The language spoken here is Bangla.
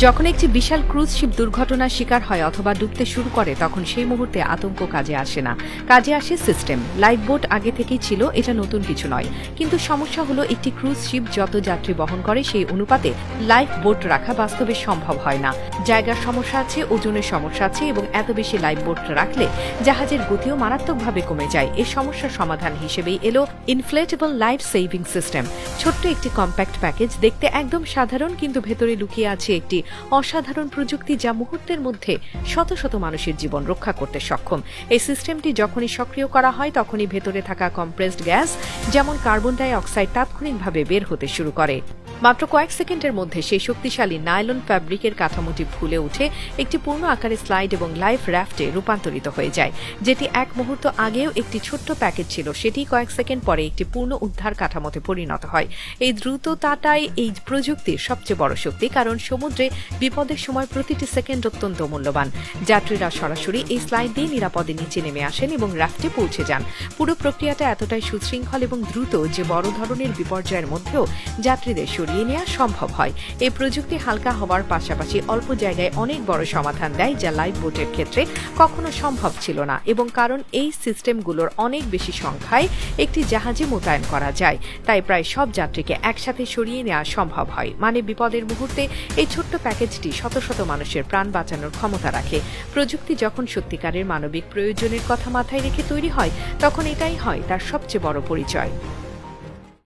যখন একটি বিশাল ক্রুজ শিপ দুর্ঘটনার শিকার হয় অথবা ডুবতে শুরু করে তখন সেই মুহূর্তে আতঙ্ক কাজে আসে না, কাজে আসে সিস্টেম। লাইফ বোট আগে থেকেই ছিল, এটা নতুন কিছু নয়। কিন্তু সমস্যা হলো একটি ক্রুজ শিপ যত যাত্রী বহন করে সেই অনুপাতে লাইফ বোট রাখা বাস্তবে সম্ভব হয় না। জায়গার সমস্যা আছে, ওজনের সমস্যা আছে এবং এত বেশি লাইফ বোট রাখলে জাহাজের গতিও মারাত্মকভাবে কমে যায়। এই সমস্যার সমাধান হিসেবেই এলো ইনফ্লেটেবল লাইফ সেভিং সিস্টেম। ছোট্ট একটি কম্প্যাক্ট প্যাকেজ, দেখতে একদম সাধারণ, কিন্তু ভেতরে লুকিয়ে আছে একটি অসাধারণ প্রযুক্তি যা মুহূর্তের মধ্যে শত শত মানুষের জীবন রক্ষা করতে সক্ষম। এই সিস্টেমটি যখনই সক্রিয় করা হয় তখনই ভেতরে থাকা কম্প্রেসড গ্যাস যেমন কার্বন ডাই অক্সাইড তাৎক্ষণিকভাবে বের হতে শুরু করে। মাত্র কয়েক সেকেন্ডের মধ্যে সেই শক্তিশালী নাইলন ফ্যাব্রিকের কাঠামোটি ফুলে উঠে একটি পূর্ণ আকারে স্লাইড এবং লাইফ র্যাফটে রূপান্তরিত হয়ে যায়। যেটি এক মুহূর্ত আগেও একটি ছোট্ট প্যাকেজ ছিল, সেটি কয়েক সেকেন্ড পরে একটি পূর্ণ উদ্ধার কাঠামোতে পরিণত হয়। এই দ্রুততাটাই এই প্রযুক্তির সবচেয়ে বড় শক্তি, কারণ সমুদ্রে বিপদের সময় প্রতিটি সেকেন্ড অত্যন্ত মূল্যবান। যাত্রীরা সরাসরি এই স্লাইড দিয়ে নিরাপদে নিচে নেমে আসেন এবং রাফটে পৌঁছে যান। পুরো প্রক্রিয়াটা এতটাই সুশৃঙ্খল এবং দ্রুত যে বড় ধরনের বিপর্যয়ের মধ্যেও যাত্রীদের সরিয়ে নেওয়া সম্ভব হয়। এই প্রযুক্তি হালকা হওয়ার পাশাপাশি অল্প জায়গায় অনেক বড় সমাধান দেয়, যা লাইফ বোটের ক্ষেত্রে কখনো সম্ভব ছিল না। এবং কারণ এই সিস্টেমগুলোর অনেক বেশি সংখ্যায় একটি জাহাজে মোতায়েন করা যায়, তাই প্রায় সব যাত্রীকে একসাথে সরিয়ে নেওয়া সম্ভব হয়। মানে বিপদের মুহূর্তে এই ছোট্ট প্যাকেজটি শত শত মানুষের প্রাণ বাঁচানোর ক্ষমতা রাখে। প্রযুক্তি যখন সত্যিকারের মানবিক প্রয়োজনের কথা মাথায় রেখে তৈরি হয় তখন এটাই হয় তার সবচেয়ে বড় পরিচয়।